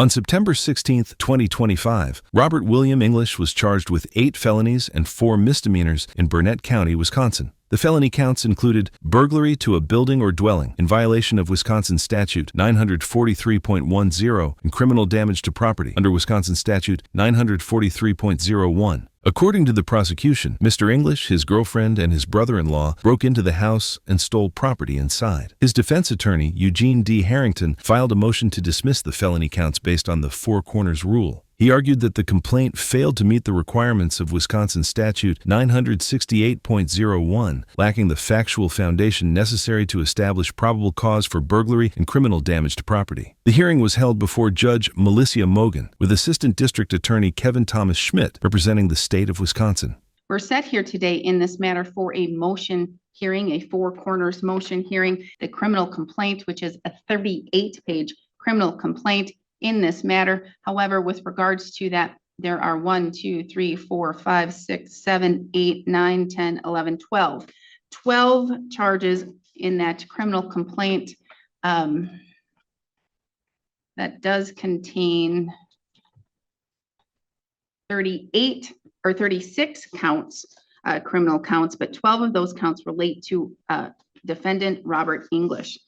On September 16, 2025, Robert William English was charged with 8 felonies and 4 misdemeanors in Burnett County, Wisconsin. The felony counts included burglary to a building or dwelling in violation of Wisconsin Statute 943.10 and criminal damage to property under Wisconsin Statute 943.01. According to the prosecution, Mr. English, his girlfriend, and his brother-in-law broke into the house and stole property inside. His defense attorney, Eugene D. Harrington, filed a motion to dismiss the felony counts based on the Four Corners rule. He argued that the complaint failed to meet the requirements of Wisconsin Statute 968.01, lacking the factual foundation necessary to establish probable cause for burglary and criminal damage to property. The hearing was held before Judge Melissa Mogan, with Assistant District Attorney Kevin Thomas Schmidt representing the state of Wisconsin. We're set here today in this matter for a motion hearing, a Four Corners motion hearing, the criminal complaint, which is a 38-page criminal complaint in this matter. However, with regards to that, there are 1, 2, 3, 4, 5, 6, 7, 8, 9, 10, 11, 12. 12 charges in that criminal complaint that does contain 38 or 36 counts, criminal counts, but 12 of those counts relate to defendant Robert English.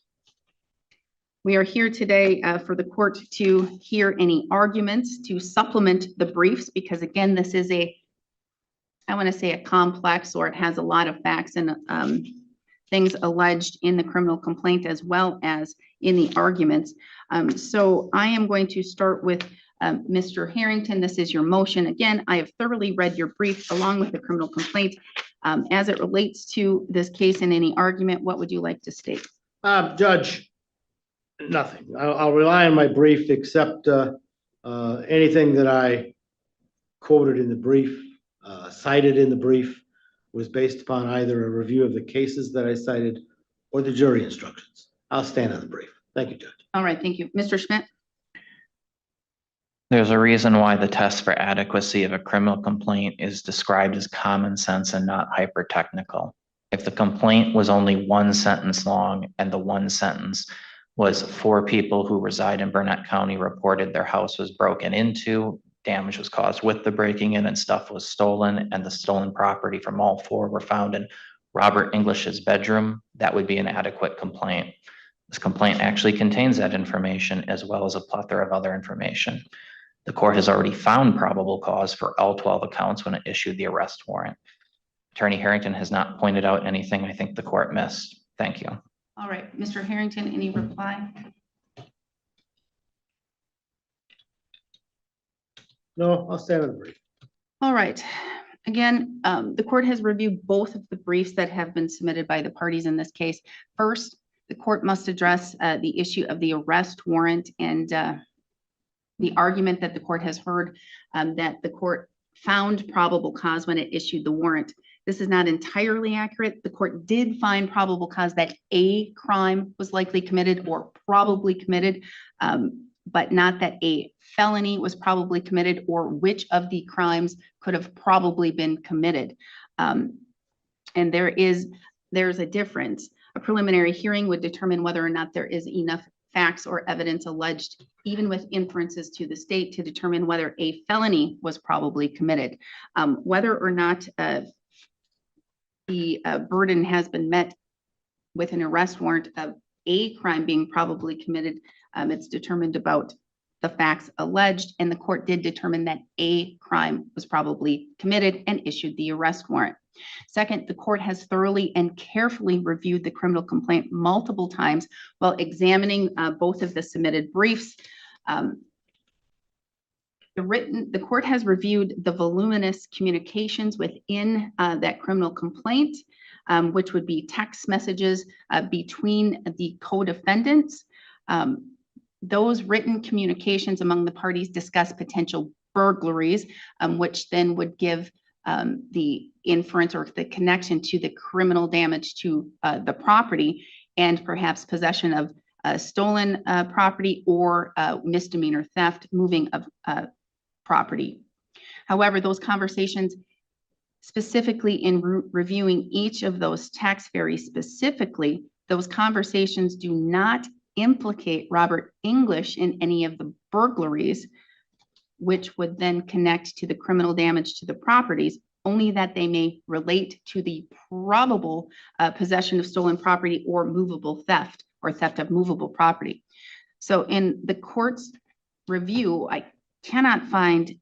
We are here today for the court to hear any arguments to supplement the briefs, because again, this is I want to say a complex, or it has a lot of facts and things alleged in the criminal complaint as well as in the arguments. So I am going to start with Mr. Harrington. This is your motion. Again, I have thoroughly read your brief along with the criminal complaint. As it relates to this case and any argument, what would you like to state? Judge, nothing. I'll rely on my brief, except anything that I quoted in the brief, cited in the brief, was based upon either a review of the cases that I cited or the jury instructions. I'll stand on the brief. Thank you, Judge. All right, thank you. Mr. Schmidt? There's a reason why the test for adequacy of a criminal complaint is described as common sense and not hyper-technical. If the complaint was only one sentence long, and the one sentence was 4 people who reside in Burnett County reported their house was broken into, damage was caused with the breaking in, and stuff was stolen, and the stolen property from all 4 were found in Robert English's bedroom, that would be an adequate complaint. This complaint actually contains that information as well as a plethora of other information. The court has already found probable cause for all 12 accounts when it issued the arrest warrant. Attorney Harrington has not pointed out anything I think the court missed. Thank you. All right, Mr. Harrington, any reply? No, I'll stand on the brief. All right. Again, the court has reviewed both of the briefs that have been submitted by the parties in this case. First, the court must address the issue of the arrest warrant and the argument that the court has heard that the court found probable cause when it issued the warrant. This is not entirely accurate. The court did find probable cause that a crime was likely committed or probably committed, but not that a felony was probably committed or which of the crimes could have probably been committed. And there's a difference. A preliminary hearing would determine whether or not there is enough facts or evidence alleged, even with inferences to the state, to determine whether a felony was probably committed. Whether or not the burden has been met with an arrest warrant of a crime being probably committed, it's determined about the facts alleged, and the court did determine that a crime was probably committed and issued the arrest warrant. Second, the court has thoroughly and carefully reviewed the criminal complaint multiple times while examining both of the submitted briefs. The court has reviewed the voluminous communications within that criminal complaint, which would be text messages between the co-defendants. Those written communications among the parties discuss potential burglaries, which then would give the inference or the connection to the criminal damage to the property, and perhaps possession of stolen property or misdemeanor theft, moving of property. However, those conversations, specifically in reviewing each of those texts very specifically, those conversations do not implicate Robert English in any of the burglaries, which would then connect to the criminal damage to the properties, only that they may relate to the probable possession of stolen property or movable theft or theft of movable property. So in the court's review, I cannot find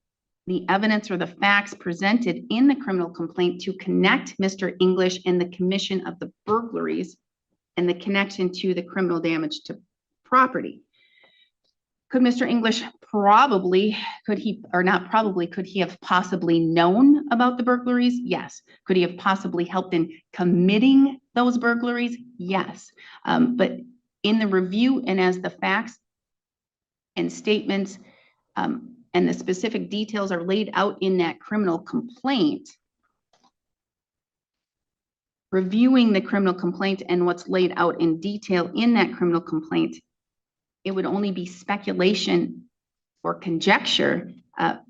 the evidence or the facts presented in the criminal complaint to connect Mr. English and the commission of the burglaries and the connection to the criminal damage to property. Could Mr. English could he have possibly known about the burglaries? Yes. Could he have possibly helped in committing those burglaries? Yes. But in the review and as the facts and statements and the specific details are laid out in that criminal complaint, reviewing the criminal complaint and what's laid out in detail in that criminal complaint, it would only be speculation or conjecture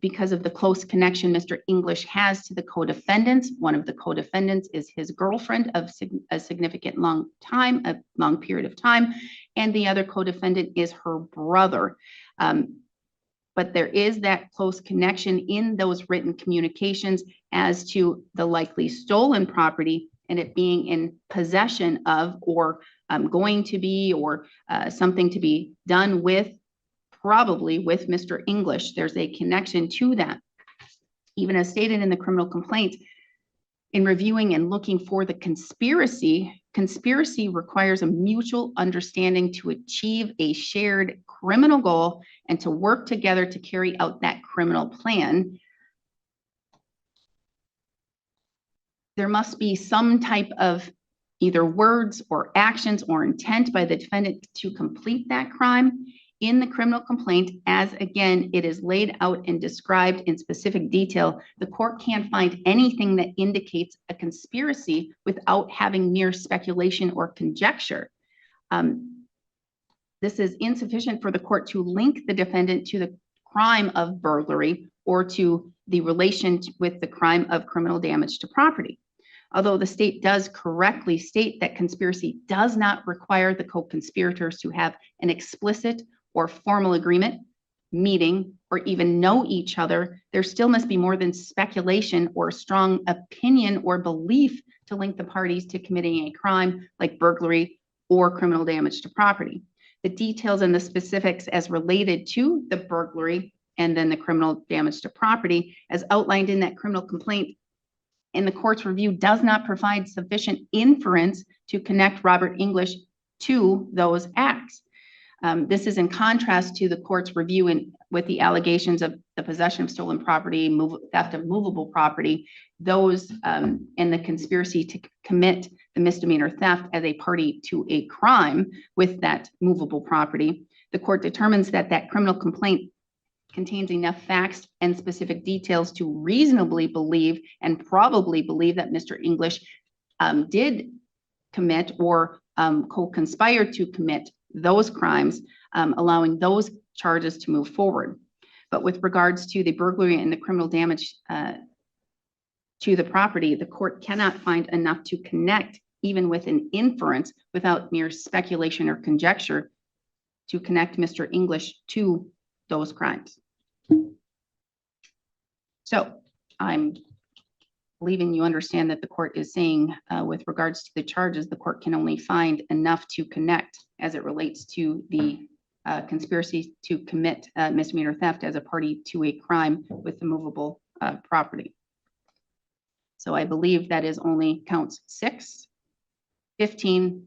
because of the close connection Mr. English has to the co-defendants. One of the co-defendants is his girlfriend of a significant long period of time, and the other co-defendant is her brother. But there is that close connection in those written communications as to the likely stolen property and it being in possession of or going to be or something to be done with, probably with Mr. English. There's a connection to that. Even as stated in the criminal complaint, in reviewing and looking for the conspiracy requires a mutual understanding to achieve a shared criminal goal and to work together to carry out that criminal plan. There must be some type of either words or actions or intent by the defendant to complete that crime. In the criminal complaint, as again, it is laid out and described in specific detail, the court can't find anything that indicates a conspiracy without having mere speculation or conjecture. This is insufficient for the court to link the defendant to the crime of burglary or to the relation with the crime of criminal damage to property. Although the state does correctly state that conspiracy does not require the co-conspirators to have an explicit or formal agreement, meeting, or even know each other, there still must be more than speculation or strong opinion or belief to link the parties to committing a crime like burglary or criminal damage to property. The details and the specifics as related to the burglary and then the criminal damage to property as outlined in that criminal complaint in the court's review does not provide sufficient inference to connect Robert English to those acts. This is in contrast to the court's review with the allegations of the possession of stolen property, theft of movable property, those and the conspiracy to commit the misdemeanor theft as a party to a crime with that movable property. The court determines that that criminal complaint contains enough facts and specific details to reasonably believe and probably believe that Mr. English did commit or co-conspire to commit those crimes, allowing those charges to move forward. But with regards to the burglary and the criminal damage to the property, the court cannot find enough to connect, even with an inference, without mere speculation or conjecture, to connect Mr. English to those crimes. So I'm believing you understand that the court is saying with regards to the charges, the court can only find enough to connect as it relates to the conspiracy to commit misdemeanor theft as a party to a crime with the movable property. So I believe that is only counts 6, 15,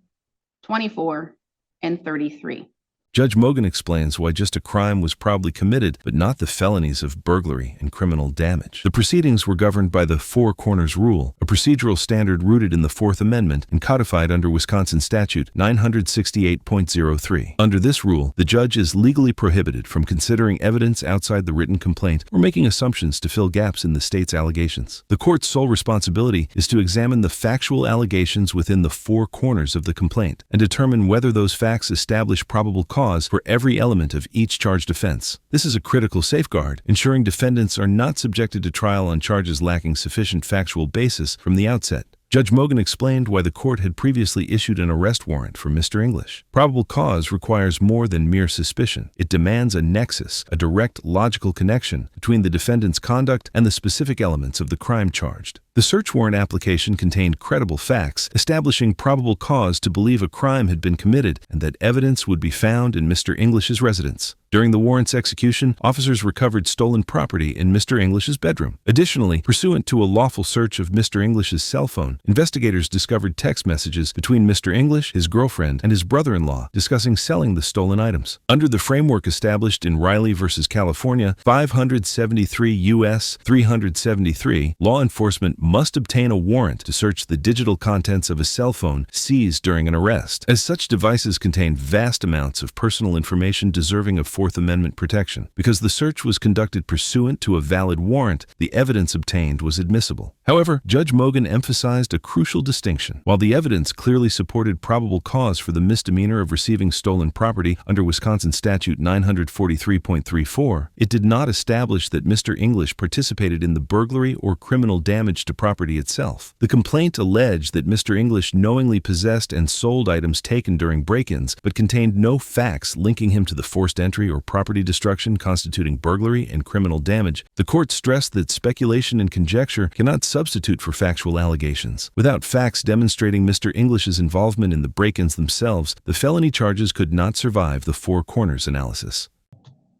24, and 33. Judge Mogan explains why just a crime was probably committed, but not the felonies of burglary and criminal damage. The proceedings were governed by the Four Corners Rule, a procedural standard rooted in the Fourth Amendment and codified under Wisconsin Statute 968.03. Under this rule, the judge is legally prohibited from considering evidence outside the written complaint or making assumptions to fill gaps in the state's allegations. The court's sole responsibility is to examine the factual allegations within the four corners of the complaint and determine whether those facts establish probable cause for every element of each charged offense. This is a critical safeguard, ensuring defendants are not subjected to trial on charges lacking sufficient factual basis from the outset. Judge Mogan explained why the court had previously issued an arrest warrant for Mr. English. Probable cause requires more than mere suspicion. It demands a nexus, a direct logical connection between the defendant's conduct and the specific elements of the crime charged. The search warrant application contained credible facts establishing probable cause to believe a crime had been committed and that evidence would be found in Mr. English's residence. During the warrant's execution, officers recovered stolen property in Mr. English's bedroom. Additionally, pursuant to a lawful search of Mr. English's cell phone, investigators discovered text messages between Mr. English, his girlfriend, and his brother-in-law discussing selling the stolen items. Under the framework established in Riley v. California, 573 U.S. 373, law enforcement must obtain a warrant to search the digital contents of a cell phone seized during an arrest, as such devices contain vast amounts of personal information deserving of Fourth Amendment protection. Because the search was conducted pursuant to a valid warrant, the evidence obtained was admissible. However, Judge Mogan emphasized a crucial distinction. While the evidence clearly supported probable cause for the misdemeanor of receiving stolen property under Wisconsin Statute 943.34, it did not establish that Mr. English participated in the burglary or criminal damage to property itself. The complaint alleged that Mr. English knowingly possessed and sold items taken during break-ins, but contained no facts linking him to the forced entry or property destruction constituting burglary and criminal damage. The court stressed that speculation and conjecture cannot substitute for factual allegations. Without facts demonstrating Mr. English's involvement in the break-ins themselves, the felony charges could not survive the four corners analysis.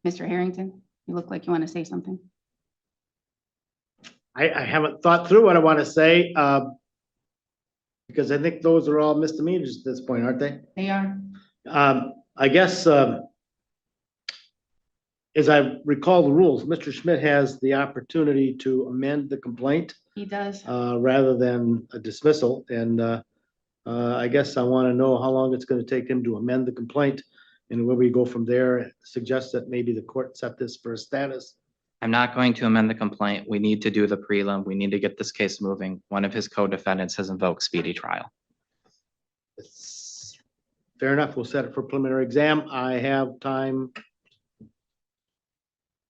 Mr. Harrington, you look like you want to say something. I haven't thought through what I want to say, because I think those are all misdemeanors at this point, aren't they? They are. I guess, as I recall the rules, Mr. Schmidt has the opportunity to amend the complaint He does. rather than a dismissal. And I guess I want to know how long it's going to take him to amend the complaint, and where we go from there. Suggest that maybe the court set this for a status. I'm not going to amend the complaint. We need to do the prelim. We need to get this case moving. One of his co-defendants has invoked speedy trial. It's fair enough. We'll set it for preliminary exam. I have time.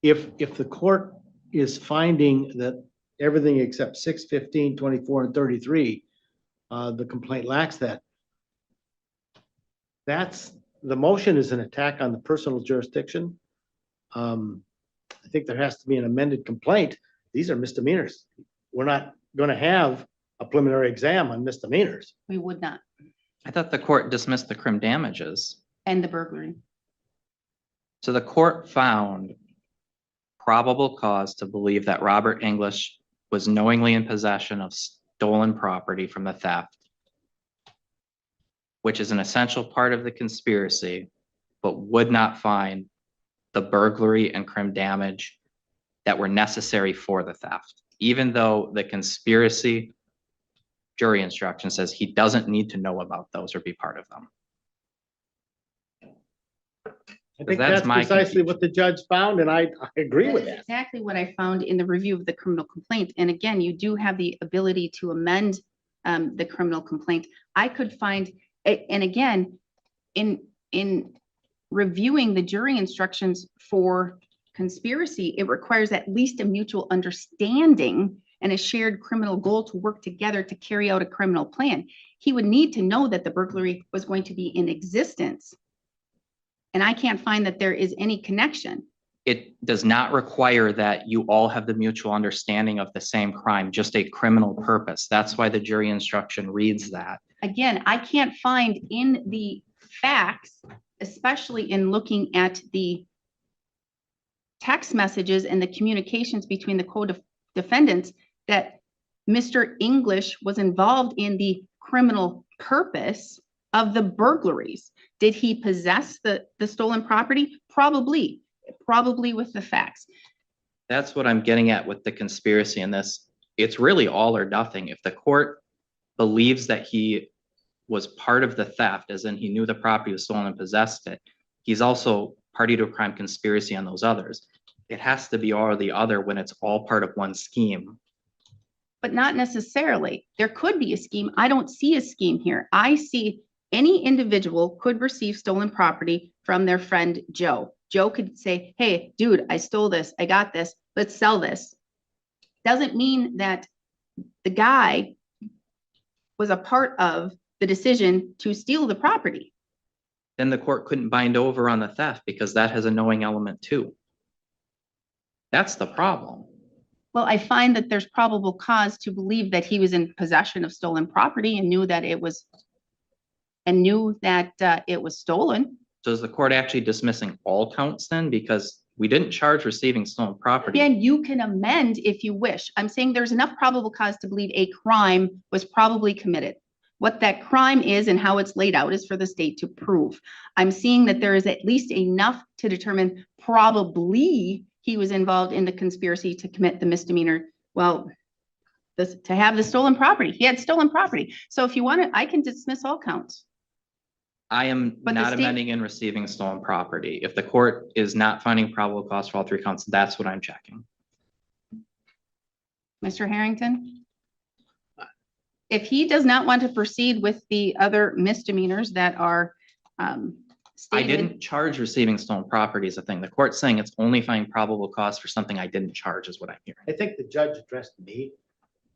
If the court is finding that everything except 6, 15, 24, and 33, the complaint lacks that. The motion is an attack on the personal jurisdiction. I think there has to be an amended complaint. These are misdemeanors. We're not going to have a preliminary exam on misdemeanors. We would not. I thought the court dismissed the crim damages. And the burglary. So the court found probable cause to believe that Robert English was knowingly in possession of stolen property from the theft, which is an essential part of the conspiracy, but would not find the burglary and crim damage that were necessary for the theft, even though the conspiracy jury instruction says he doesn't need to know about those or be part of them. I think that's precisely what the judge found, and I agree with that. Exactly what I found in the review of the criminal complaint. And again, you do have the ability to amend the criminal complaint. I could find, and again, in reviewing the jury instructions for conspiracy, it requires at least a mutual understanding and a shared criminal goal to work together to carry out a criminal plan. He would need to know that the burglary was going to be in existence. And I can't find that there is any connection. It does not require that you all have the mutual understanding of the same crime, just a criminal purpose. That's why the jury instruction reads that. Again, I can't find in the facts, especially in looking at the text messages and the communications between the co-defendants, that Mr. English was involved in the criminal purpose of the burglaries. Did he possess the stolen property? Probably with the facts. That's what I'm getting at with the conspiracy in this. It's really all or nothing. If the court believes that he was part of the theft, as in he knew the property was stolen and possessed it, he's also party to a crime conspiracy on those others. It has to be all or the other when it's all part of one scheme. But not necessarily. There could be a scheme. I don't see a scheme here. I see any individual could receive stolen property from their friend Joe. Joe could say, hey, dude, I stole this. I got this. Let's sell this. Doesn't mean that the guy was a part of the decision to steal the property. Then the court couldn't bind over on the theft because that has a knowing element too. That's the problem. Well, I find that there's probable cause to believe that he was in possession of stolen property and knew that it was stolen. So is the court actually dismissing all counts then? Because we didn't charge receiving stolen property. Again, you can amend if you wish. I'm saying there's enough probable cause to believe a crime was probably committed. What that crime is and how it's laid out is for the state to prove. I'm seeing that there is at least enough to determine probably he was involved in the conspiracy to commit the misdemeanor. Well, to have the stolen property. He had stolen property. So if you want to, I can dismiss all counts. I am But the not state- amending and receiving stolen property. If the court is not finding probable cause for all three counts, that's what I'm checking. Mr. Harrington? If he does not want to proceed with the other misdemeanors that are I stated. didn't charge receiving stolen property as a thing. The court's saying it's only finding probable cause for something I didn't charge is what I'm hearing. I think the judge addressed me.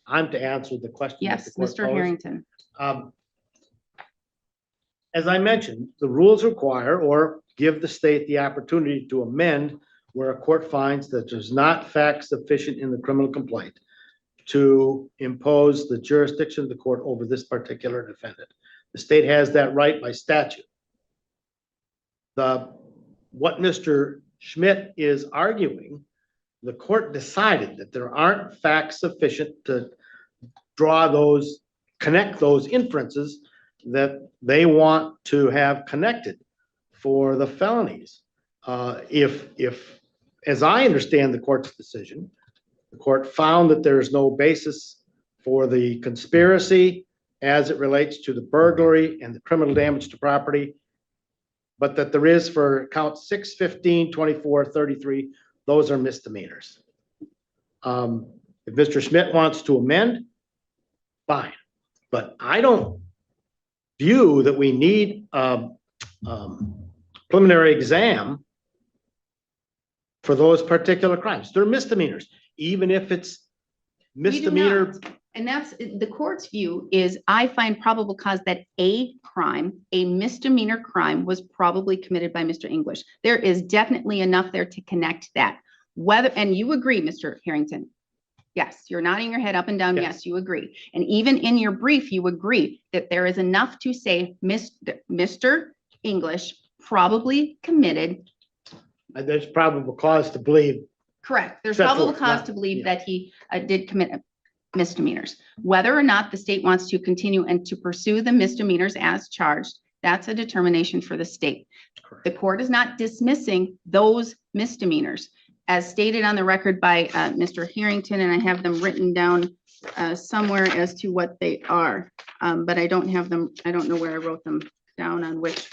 I'm to answer the question. that the Yes, court Mr. posed. Harrington. As I mentioned, the rules require or give the state the opportunity to amend where a court finds that there's not facts sufficient in the criminal complaint to impose the jurisdiction of the court over this particular defendant. The state has that right by statute. What Mr. Schmidt is arguing, the court decided that there aren't facts sufficient to connect those inferences that they want to have connected for the felonies. If, as I understand the court's decision, the court found that there is no basis for the conspiracy as it relates to the burglary and the criminal damage to property, but that there is for count 6, 15, 24, 33, those are misdemeanors. If Mr. Schmidt wants to amend, fine, but I don't view that we need a preliminary exam for those particular crimes. They're misdemeanors, even if it's We do misdemeanor. not. And that's the court's view is I find probable cause that a crime, a misdemeanor crime was probably committed by Mr. English. There is definitely enough there to connect that. And you agree, Mr. Harrington? Yes, you're nodding your head up and down. Yes. Yes, you agree. And even in your brief, you agree that there is enough to say Mr. English probably committed. There's probable cause to believe. Correct. There's Except probable for- cause yeah, to believe yeah. that he did commit misdemeanors. Whether or not the state wants to continue and to pursue the misdemeanors as charged, that's a determination for the state. The court is not dismissing those misdemeanors. As stated on the record by Mr. Harrington, and I have them written down somewhere as to what they are, but I don't have them, I don't know where I wrote them down on which.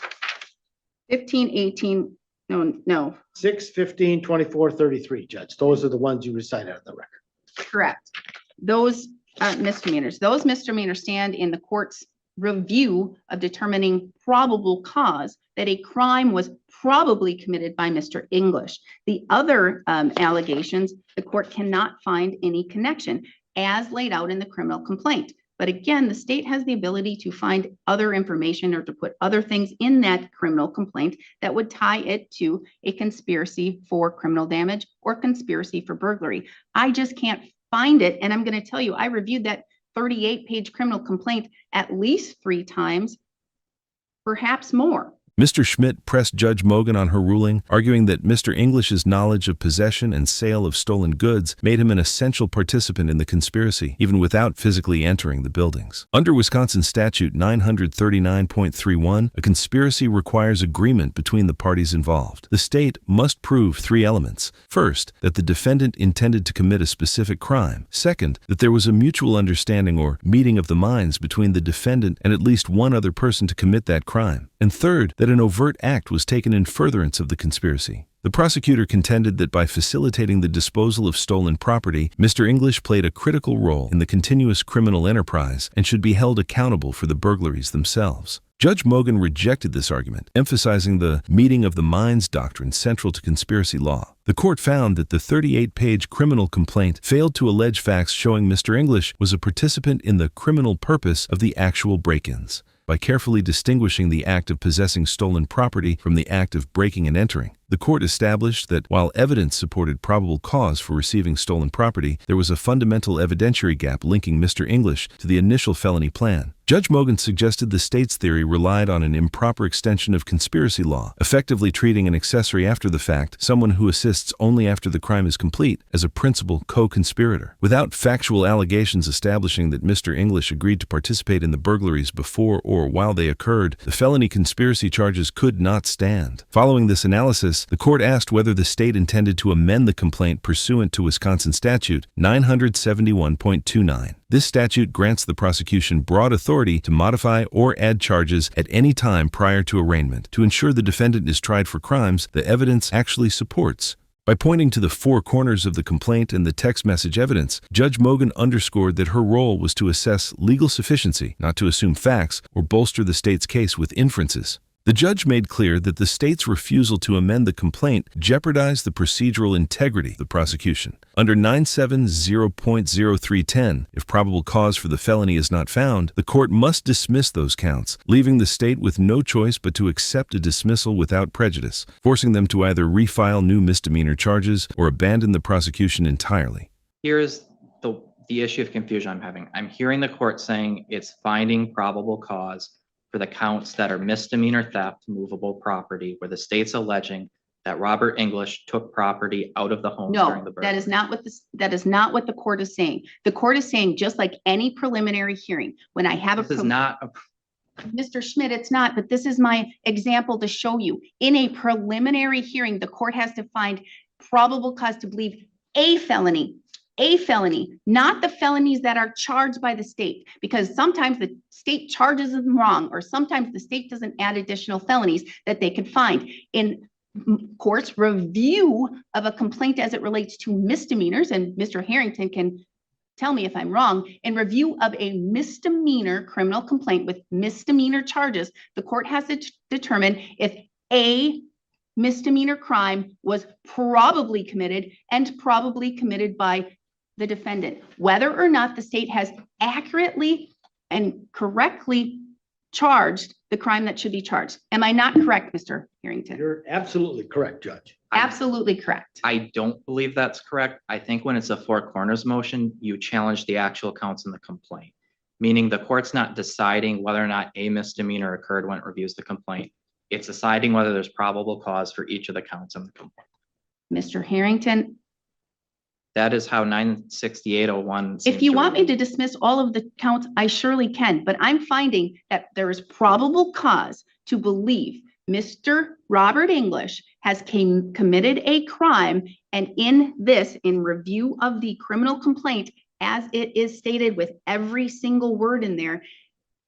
15, 18, no, 6, 15, 24, 33, Judge. Those are the ones you recited out of the record. correct. Those misdemeanors stand in the court's review of determining probable cause that a crime was probably committed by Mr. English. The other allegations, the court cannot find any connection as laid out in the criminal complaint. But again, the state has the ability to find other information or to put other things in that criminal complaint that would tie it to a conspiracy for criminal damage or conspiracy for burglary. I just can't find it. And I'm going to tell you, I reviewed that 38-page criminal complaint at least 3 times, perhaps more. Mr. Schmidt pressed Judge Mogan on her ruling, arguing that Mr. English's knowledge of possession and sale of stolen goods made him an essential participant in the conspiracy, even without physically entering the buildings. Under Wisconsin Statute 939.31, a conspiracy requires agreement between the parties involved. The state must prove 3 elements. First, that the defendant intended to commit a specific crime. Second, that there was a mutual understanding or meeting of the minds between the defendant and at least one other person to commit that crime. And third, that an overt act was taken in furtherance of the conspiracy. The prosecutor contended that by facilitating the disposal of stolen property, Mr. English played a critical role in the continuous criminal enterprise and should be held accountable for the burglaries themselves. Judge Mogan rejected this argument, emphasizing the meeting of the minds doctrine central to conspiracy law. The court found that the 38-page criminal complaint failed to allege facts showing Mr. English was a participant in the criminal purpose of the actual break-ins. By carefully distinguishing the act of possessing stolen property from the act of breaking and entering, the court established that while evidence supported probable cause for receiving stolen property, there was a fundamental evidentiary gap linking Mr. English to the initial felony plan. Judge Mogan suggested the state's theory relied on an improper extension of conspiracy law, effectively treating an accessory after the fact, someone who assists only after the crime is complete, as a principal co-conspirator. Without factual allegations establishing that Mr. English agreed to participate in the burglaries before or while they occurred, the felony conspiracy charges could not stand. Following this analysis, the court asked whether the state intended to amend the complaint pursuant to Wisconsin Statute 971.29. This statute grants the prosecution broad authority to modify or add charges at any time prior to arraignment to ensure the defendant is tried for crimes the evidence actually supports. By pointing to the four corners of the complaint and the text message evidence, Judge Mogan underscored that her role was to assess legal sufficiency, not to assume facts or bolster the state's case with inferences. The judge made clear that the state's refusal to amend the complaint jeopardized the procedural integrity of the prosecution. Under 970.0310, if probable cause for the felony is not found, the court must dismiss those counts, leaving the state with no choice but to accept a dismissal without prejudice, forcing them to either refile new misdemeanor charges or abandon the prosecution entirely. Here's the issue of confusion I'm having. I'm hearing the court saying it's finding probable cause for the counts that are misdemeanor theft, movable property, where the state's alleging that Robert English took property out of the home during the No, burglary. that is not what the court is saying. The court is saying, just like any preliminary hearing, when I have This is not a Mr. Schmidt, it's not, but this is my example to show you. In a preliminary hearing, the court has to find probable cause to believe a felony, not the felonies that are charged by the state, because sometimes the state charges them wrong, or sometimes the state doesn't add additional felonies that they could find. In court's review of a complaint as it relates to misdemeanors, and Mr. Harrington can tell me if I'm wrong, in review of a misdemeanor criminal complaint with misdemeanor charges, the court has to determine if a misdemeanor crime was probably committed by the defendant, whether or not the state has accurately and correctly charged the crime that should be charged. Am I not correct, Mr. Harrington? You're absolutely correct, Judge. Absolutely correct. I don't believe that's correct. I think when it's a four corners motion, you challenge the actual counts in the complaint, meaning the court's not deciding whether or not a misdemeanor occurred when it reviews the complaint. It's deciding whether there's probable cause for each of the counts in the complaint. Mr. Harrington, That is how 96801. if you want me to dismiss all of the counts, I surely can, but I'm finding that there is probable cause to believe Mr. Robert English has committed a crime, and in review of the criminal complaint, as it is stated with every single word in there,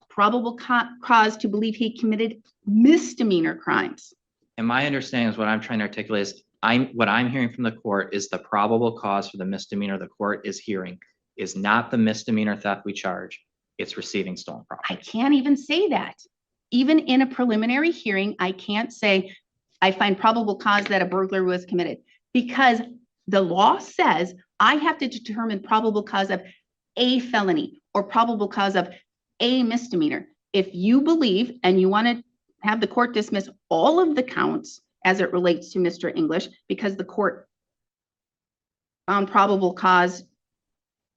probable cause to believe he committed misdemeanor crimes. And my understanding is what I'm trying to articulate is what I'm hearing from the court is the probable cause for the misdemeanor the court is hearing is not the misdemeanor theft we charge. It's receiving stolen property. I can't even say that. Even in a preliminary hearing, I can't say I find probable cause that a burglar was committed, because the law says I have to determine probable cause of a felony or probable cause of a misdemeanor. If you believe and you want to have the court dismiss all of the counts as it relates to Mr. English, because the court found probable cause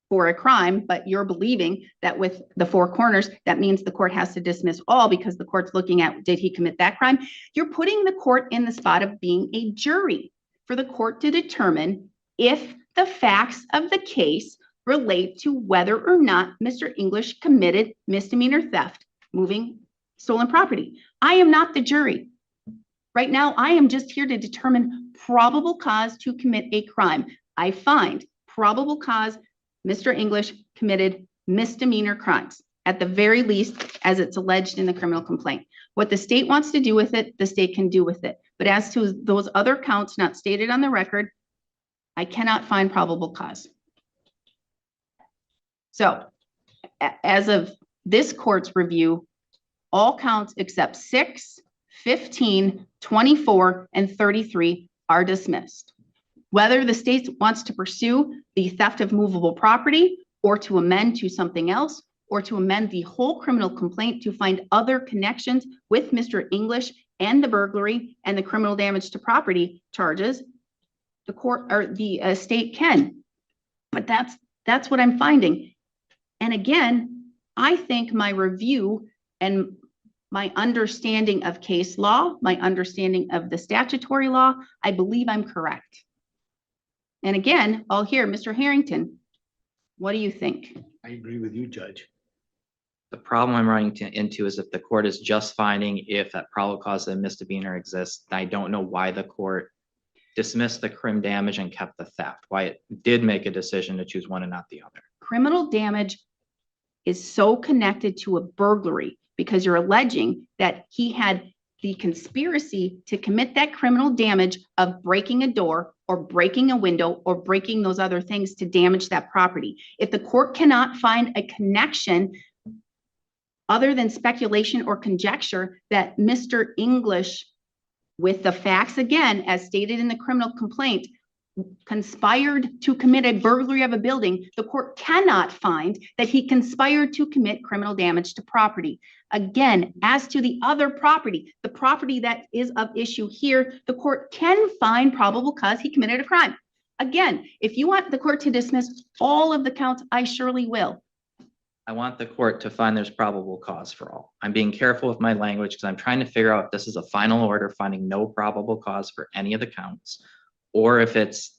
for a crime, but you're believing that with the four corners, that means the court has to dismiss all because the court's looking at, did he commit that crime? You're putting the court in the spot of being a jury for the court to determine if the facts of the case relate to whether or not Mr. English committed misdemeanor theft, moving stolen property. I am not the jury. Right now, I am just here to determine probable cause to commit a crime. I find probable cause Mr. English committed misdemeanor crimes. at the very least, as it's alleged in the criminal complaint. What the state wants to do with it, the state can do with it. But as to those other counts not stated on the record, I cannot find probable cause. So as of this court's review, all counts except 6, 15, 24, and 33 are dismissed. Whether the state wants to pursue the theft of movable property or to amend to something else, or to amend the whole criminal complaint to find other connections with Mr. English and the burglary and the criminal damage to property charges, the court or the state can. But that's what I'm finding. And again, I think my review and my understanding of case law, my understanding of the statutory law, I believe I'm correct. And again, I'll hear Mr. Harrington. What do you think? I agree with you, Judge. The problem I'm running into is if the court is just finding if that probable cause of a misdemeanor exists, I don't know why the court dismissed the crim damage and kept the theft, why it did make a decision to choose one and not the other. Criminal damage is so connected to a burglary because you're alleging that he had the conspiracy to commit that criminal damage of breaking a door or breaking a window or breaking those other things to damage that property. If the court cannot find a connection other than speculation or conjecture that Mr. English, with the facts again, as stated in the criminal complaint, conspired to commit a burglary of a building, the court cannot find that he conspired to commit criminal damage to property. Again, as to the other property, the property that is of issue here, the court can find probable cause he committed a crime. Again, if you want the court to dismiss all of the counts, I surely will. I want the court to find there's probable cause for all. I'm being careful with my language because I'm trying to figure out if this is a final order finding no probable cause for any of the counts, or if it's,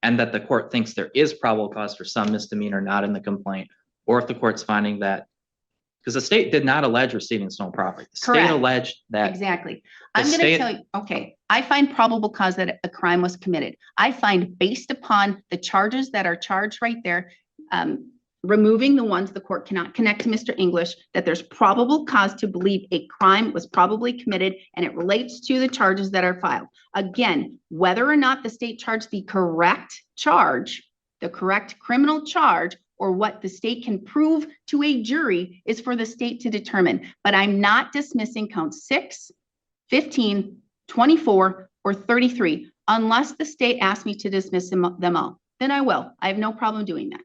and that the court thinks there is probable cause for some misdemeanor not in the complaint, or if the court's finding that, because the state did not allege receiving stolen property. The state Correct. alleged that. Exactly. I'm going to tell you, okay, I find probable cause that a crime was committed. I find based upon the charges that are charged right there, removing the ones the court cannot connect to Mr. English, that there's probable cause to believe a crime was probably committed and it relates to the charges that are filed. Again, whether or not the state charged the correct charge, the correct criminal charge, or what the state can prove to a jury is for the state to determine. But I'm not dismissing counts 6, 15, 24, or 33, unless the state asks me to dismiss them all. Then I will. I have no problem doing that.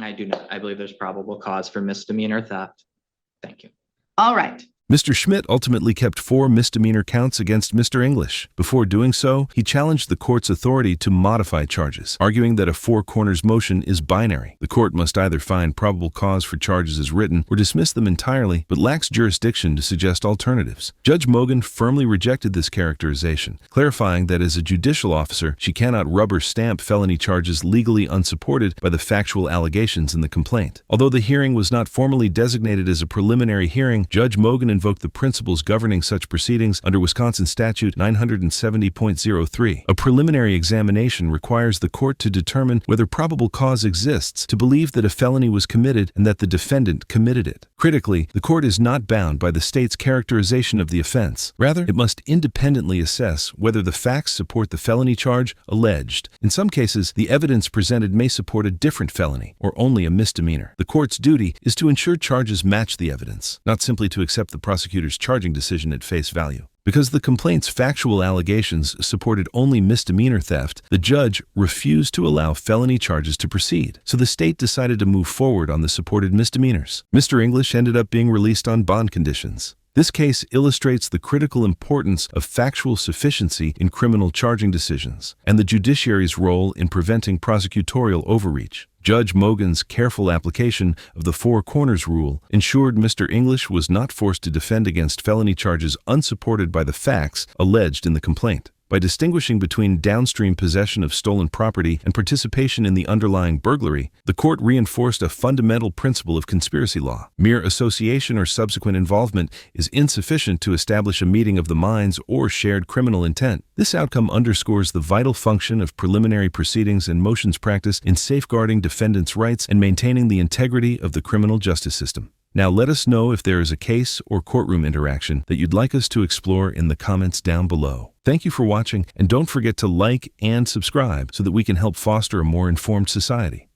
I do not. I believe there's probable cause for misdemeanor theft. Thank you. All right. Mr. Schmidt ultimately kept 4 misdemeanor counts against Mr. English. Before doing so, he challenged the court's authority to modify charges, arguing that a four corners motion is binary. The court must either find probable cause for charges as written or dismiss them entirely, but lacks jurisdiction to suggest alternatives. Judge Mogan firmly rejected this characterization, clarifying that as a judicial officer, she cannot rubber stamp felony charges legally unsupported by the factual allegations in the complaint. Although the hearing was not formally designated as a preliminary hearing, Judge Mogan invoked the principles governing such proceedings under Wisconsin Statute 970.03. A preliminary examination requires the court to determine whether probable cause exists to believe that a felony was committed and that the defendant committed it. Critically, the court is not bound by the state's characterization of the offense. Rather, it must independently assess whether the facts support the felony charge alleged. In some cases, the evidence presented may support a different felony or only a misdemeanor. The court's duty is to ensure charges match the evidence, not simply to accept the prosecutor's charging decision at face value. Because the complaint's factual allegations supported only misdemeanor theft, the judge refused to allow felony charges to proceed, so the state decided to move forward on the supported misdemeanors. Mr. English ended up being released on bond conditions. This case illustrates the critical importance of factual sufficiency in criminal charging decisions and the judiciary's role in preventing prosecutorial overreach. Judge Mogan's careful application of the four corners rule ensured Mr. English was not forced to defend against felony charges unsupported by the facts alleged in the complaint. By distinguishing between downstream possession of stolen property and participation in the underlying burglary, the court reinforced a fundamental principle of conspiracy law. Mere association or subsequent involvement is insufficient to establish a meeting of the minds or shared criminal intent. This outcome underscores the vital function of preliminary proceedings and motions practice in safeguarding defendants' rights and maintaining the integrity of the criminal justice system. Now let us know if there is a case or courtroom interaction that you'd like us to explore in the comments down below. Thank you for watching, and don't forget to like and subscribe so that we can help foster a more informed society.